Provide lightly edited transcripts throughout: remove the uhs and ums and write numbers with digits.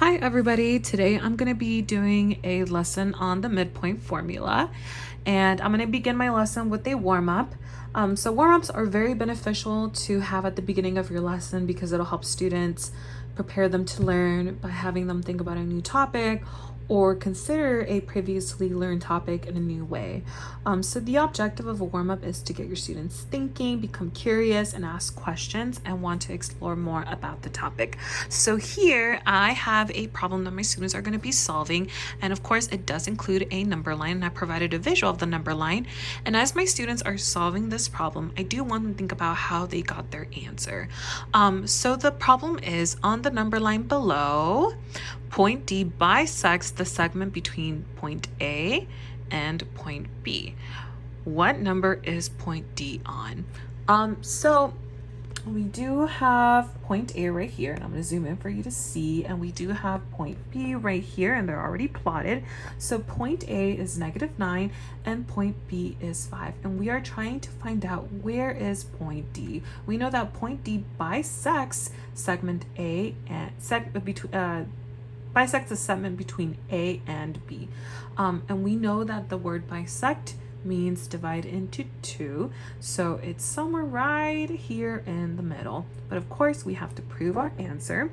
Hi everybody, today I'm going to be doing a lesson on the midpoint formula, and I'm going to begin my lesson with a warm-up. So warm-ups are very beneficial to have at the beginning of your lesson because it'll help students prepare them to learn by having them think about a new topic or consider a previously learned topic in a new way. So the objective of a warm-up is to get your students thinking, become curious, and ask questions and want to explore more about the topic. So here I have a problem that my students are going to be solving, and of course it does include a number line, and I provided a visual of the number line. And as my students are solving this problem, I do want them to think about how they got their answer. So the problem is on the number line below, point D bisects the segment between point A and point B. What number is point D on? So we do have point A right here, and I'm going to zoom in for you to see, and we do have point B right here, and they're already plotted. So point A is -9 and point B is 5, and we are trying to find out where is point D. We know that point D bisects segment A and bisects the segment between A and B, and we know that the word bisect means divide into two, so it's somewhere right here in the middle. But of course we have to prove our answer.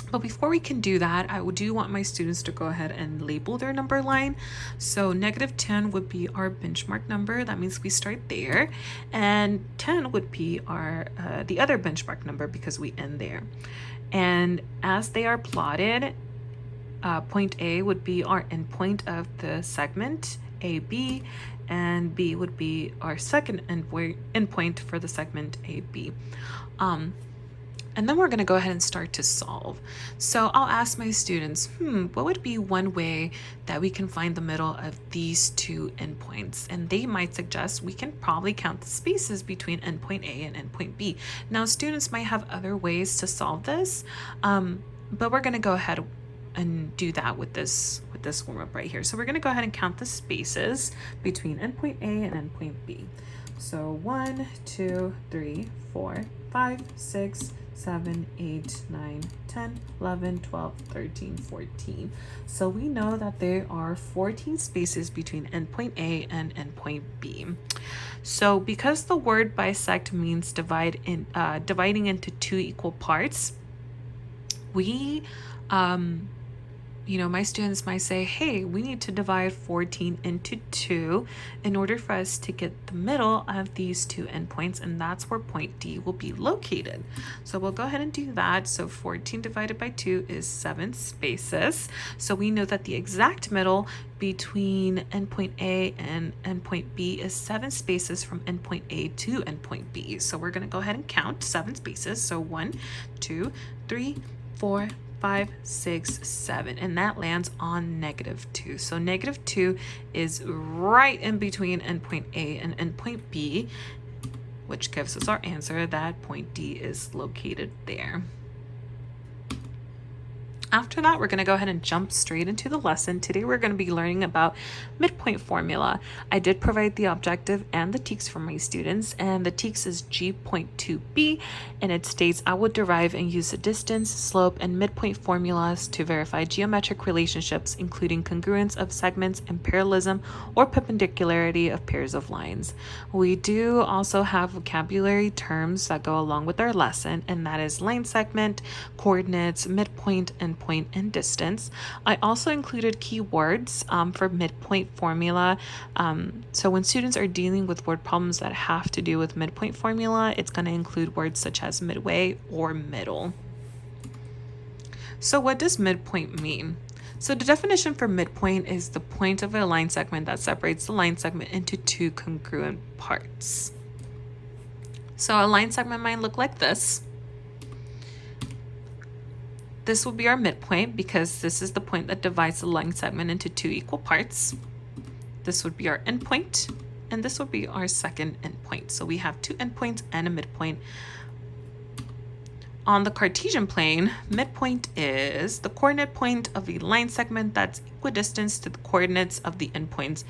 But before we can do that, I do want my students to go ahead and label their number line. So -10 would be our benchmark number. That means we start there. And 10 would be our the other benchmark number because we end there. And as they are plotted, point A would be our endpoint of the segment AB, and B would be our second endpoint for the segment AB. And then we're going to go ahead and start to solve. So I'll ask my students, what would be one way that we can find the middle of these two endpoints? And they might suggest we can probably count the spaces between endpoint A and endpoint B. Now, students might have other ways to solve this, but we're going to go ahead and do that with this warm-up right here. So we're going to go ahead and count the spaces between endpoint A and endpoint B. So 1, 2, 3, 4, 5, 6, 7, 8, 9, 10, 11, 12, 13, 14. So we know that there are 14 spaces between endpoint A and endpoint B. So because the word bisect means dividing into two equal parts, we my students might say, hey, we need to divide 14 into 2 in order for us to get the middle of these two endpoints, and that's where point D will be located. So we'll go ahead and do that. So 14 divided by 2 is 7 spaces. So we know that the exact middle between endpoint A and endpoint B is 7 spaces from endpoint A to endpoint B. So we're going to go ahead and count 7 spaces. So 1, 2, 3, 4, 5, 6, 7, and that lands on -2. So -2 is right in between endpoint A and endpoint B, which gives us our answer that point D is located there. After that, we're going to go ahead and jump straight into the lesson. Today, we're going to be learning about midpoint formula. I did provide the objective and the TEKS for my students, and the TEKS is G.2b, and it states, I will derive and use the distance, slope, and midpoint formulas to verify geometric relationships, including congruence of segments and parallelism or perpendicularity of pairs of lines. We do also have vocabulary terms that go along with our lesson, and that is line segment, coordinates, midpoint, and point and distance. I also included keywords for midpoint formula. So when students are dealing with word problems that have to do with midpoint formula, it's going to include words such as midway or middle. So what does midpoint mean? So the definition for midpoint is the point of a line segment that separates the line segment into two congruent parts. So a line segment might look like this. This will be our midpoint because this is the point that divides the line segment into two equal parts. This would be our endpoint, and this would be our second endpoint. So we have two endpoints and a midpoint. On the Cartesian plane, midpoint is the coordinate point of a line segment that's equidistant to the coordinates of the endpoints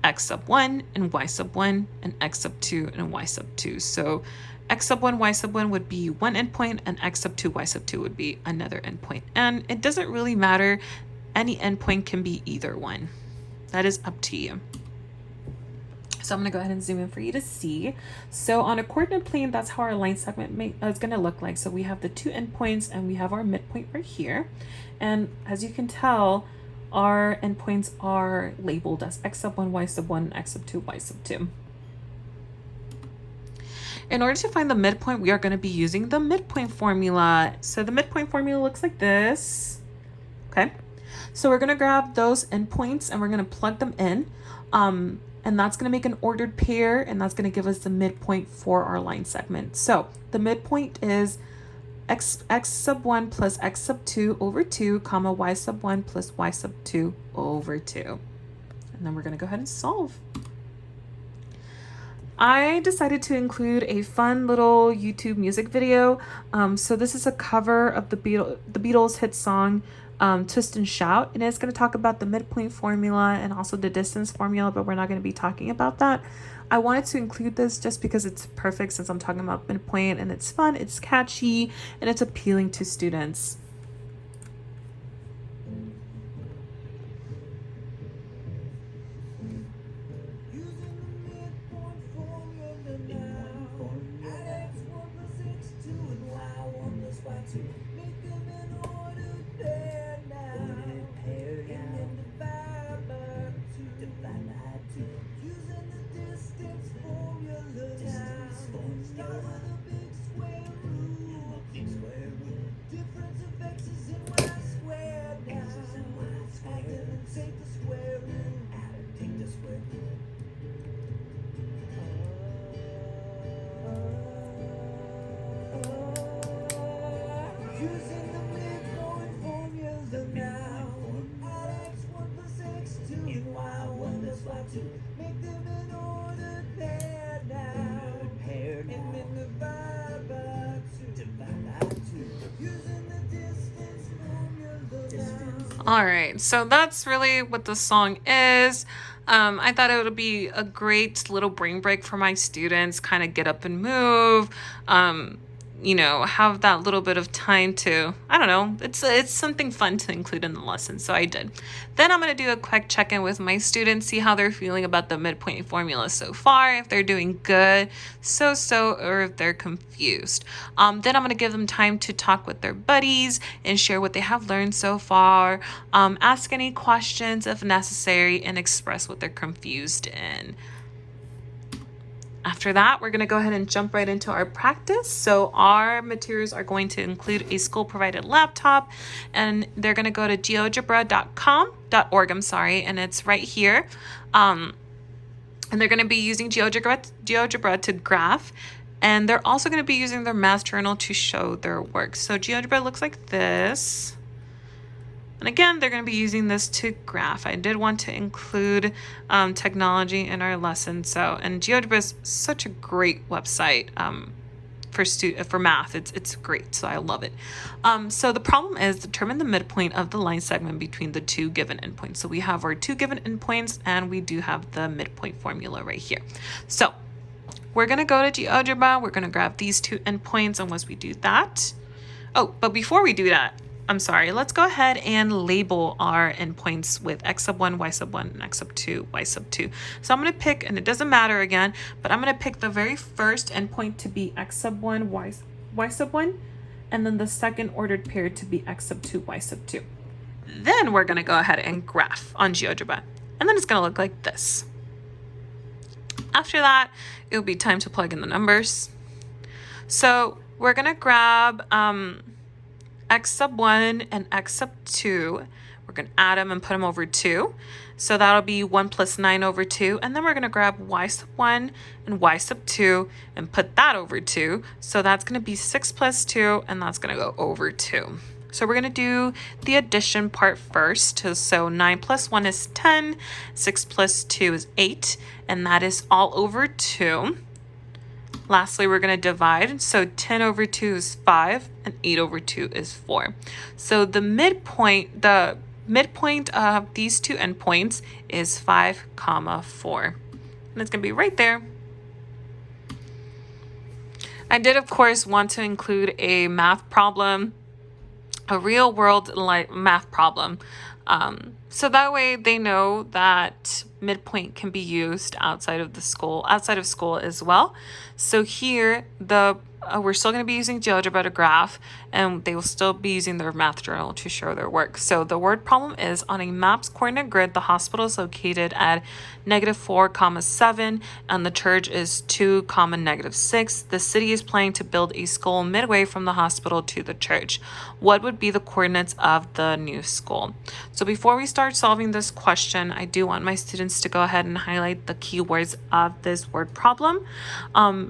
x sub 1 and y sub 1 and x sub 2 and y sub 2. So X sub 1, Y sub 1 would be one endpoint, and X sub 2, Y sub 2 would be another endpoint. And it doesn't really matter. Any endpoint can be either one. That is up to you. So I'm going to go ahead and zoom in for you to see. So on a coordinate plane, that's how our line segment is going to look like. So we have the two endpoints and we have our midpoint right here. And as you can tell, our endpoints are labeled as X sub 1, Y sub 1, and X sub 2, Y sub 2. In order to find the midpoint, we are going to be using the midpoint formula. So the midpoint formula looks like this. Okay. So we're going to grab those endpoints and we're going to plug them in. And that's going to make an ordered pair, and that's going to give us the midpoint for our line segment. So the midpoint is x sub 1 plus x sub 2 over 2, comma, y sub 1 plus y sub 2 over 2. And then we're going to go ahead and solve. I decided to include a fun little YouTube music video. So this is a cover of the Beatles hit song, Twist and Shout, and it's going to talk about the midpoint formula and also the distance formula, but we're not going to be talking about that. I wanted to include this just because it's perfect since I'm talking about midpoint, and it's fun, it's catchy, and it's appealing to students. All right, so that's really what the song is. I thought it would be a great little brain break for my students, kind of get up and move, you know, have that little bit of time to, I don't know, it's something fun to include in the lesson, so I did. Then I'm going to do a quick check-in with my students, see how they're feeling about the midpoint formula so far, if they're doing good, or if they're confused. Then I'm going to give them time to talk with their buddies and share what they have learned so far, ask any questions if necessary, and express what they're confused in. After that, we're going to go ahead and jump right into our practice. So our materials are going to include a school-provided laptop, and they're going to go to geogebra.org, and it's right here. And they're going to be using GeoGebra to graph, and they're also going to be using their math journal to show their work. So GeoGebra looks like this. And again, they're going to be using this to graph. I did want to include technology in our lesson. And GeoGebra is such a great website for math. It's great, so I love it. So the problem is determine the midpoint of the line segment between the two given endpoints. So we have our two given endpoints, and we do have the midpoint formula right here. So we're going to go to GeoGebra. We're going to grab these two endpoints, and once we do that, but before we do that, I'm sorry, let's go ahead and label our endpoints with x sub 1, y sub 1, and x sub 2, y sub 2. So I'm going to pick, and it doesn't matter again, but I'm going to pick the very first endpoint to be x sub 1, y sub 1, and then the second ordered pair to be x sub 2, y sub 2. Then we're going to go ahead and graph on GeoGebra, and then it's going to look like this. After that, it'll be time to plug in the numbers. So we're going to grab x sub 1 and x sub 2. We're going to add them and put them over 2. So that'll be 1 plus 9 over 2. And then we're going to grab y sub 1 and y sub 2 and put that over 2. So that's going to be 6 plus 2, and that's going to go over 2. So we're going to do the addition part first. So 9 plus 1 is 10, 6 plus 2 is 8, and that is all over 2. Lastly, we're going to divide. So 10 over 2 is 5, and 8 over 2 is 4. So the midpoint of these two endpoints is 5, 4. And it's going to be right there. I did, of course, want to include a math problem, a real world math problem. So that way they know that midpoint can be used outside of school as well. So here we're still going to be using GeoGebra to graph, and they will still be using their math journal to show their work. So the word problem is, on a MAPS coordinate grid, the hospital is located at -4, 7, and the church is 2, -6. The city is planning to build a school midway from the hospital to the church. What would be the coordinates of the new school? So before we start solving this question, I do want my students to go ahead and highlight the keywords of this word problem,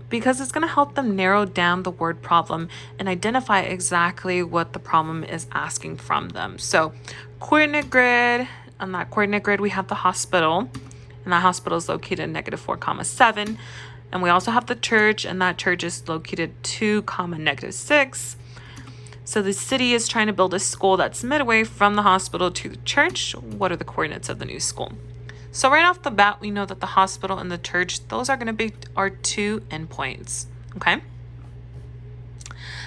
because it's going to help them narrow down the word problem and identify exactly what the problem is asking from them. So coordinate grid, on that coordinate grid we have the hospital, and that hospital is located at -4, 7. And we also have the church, and that church is located 2, -6. So the city is trying to build a school that's midway from the hospital to the church. What are the coordinates of the new school? So right off the bat, we know that the hospital and the church, those are going to be our 2 endpoints, okay?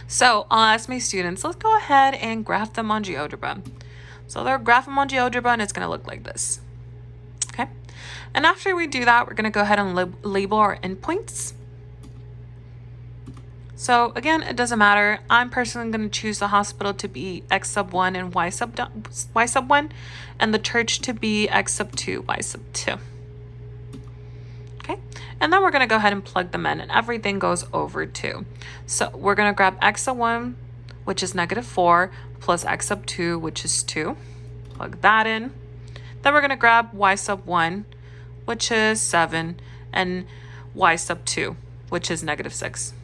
So I'll ask my students, let's go ahead and graph them on GeoGebra. So they'll graph them on GeoGebra, and it's going to look like this, okay? And after we do that, we're going to go ahead and label our endpoints. So again, it doesn't matter. I'm personally going to choose the hospital to be x1 and y1, and the church to be x2, y2. Okay, and then we're going to go ahead and plug them in, and everything goes over 2. So we're going to grab x1, which is -4, plus x2, which is 2. Plug that in. Then we're going to grab y1, which is 7, and y2, which is -6.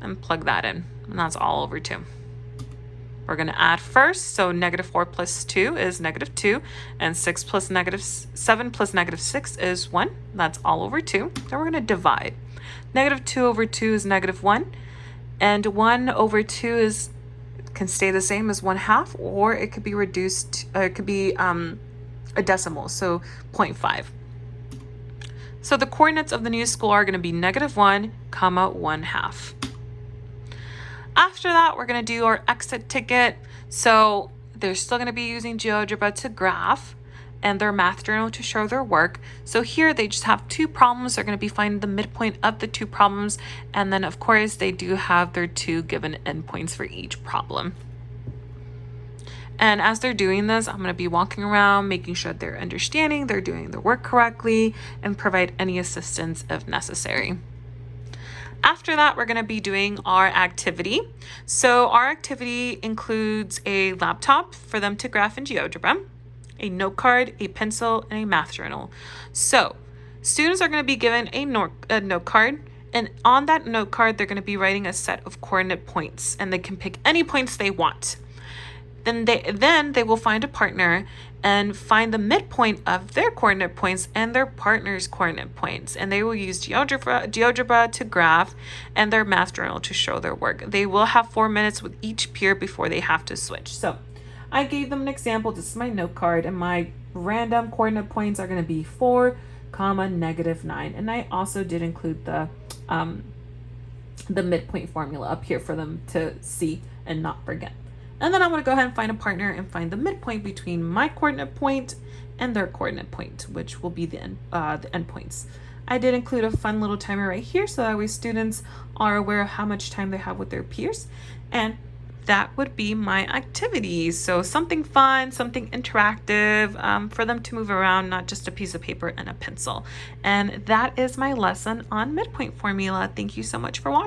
And plug that in, and that's all over 2. We're going to add first, so -4 plus 2 is -2, and 7 plus -6 is 1. That's all over 2. Then we're going to divide. -2 over 2 is -1, and 1 over 2 can stay the same as 1/2, or it could be reduced. It could be a decimal, so 0.5. So the coordinates of the new school are going to be -1, 1/2. After that, we're going to do our exit ticket. So they're still going to be using GeoGebra to graph and their math journal to show their work. So here they just have 2 problems. They're going to be finding the midpoint of the 2 problems. And then, of course, they do have their 2 given endpoints for each problem. And as they're doing this, I'm going to be walking around, making sure they're understanding, they're doing their work correctly, and provide any assistance if necessary. After that, we're going to be doing our activity. So our activity includes a laptop for them to graph in GeoGebra, a note card, a pencil, and a math journal. So students are going to be given a note card, and on that note card, they're going to be writing a set of coordinate points, and they can pick any points they want. Then they will find a partner and find the midpoint of their coordinate points and their partner's coordinate points. And they will use GeoGebra to graph and their math journal to show their work. They will have 4 minutes with each peer before they have to switch. So I gave them an example. This is my note card, and my random coordinate points are going to be 4, -9. And I also did include the midpoint formula up here for them to see and not forget. And then I'm going to go ahead and find a partner and find the midpoint between my coordinate point and their coordinate point, which will be the endpoints. I did include a fun little timer right here so that way students are aware of how much time they have with their peers. And that would be my activities. So something fun, something interactive for them to move around, not just a piece of paper and a pencil. And that is my lesson on midpoint formula. Thank you so much for watching.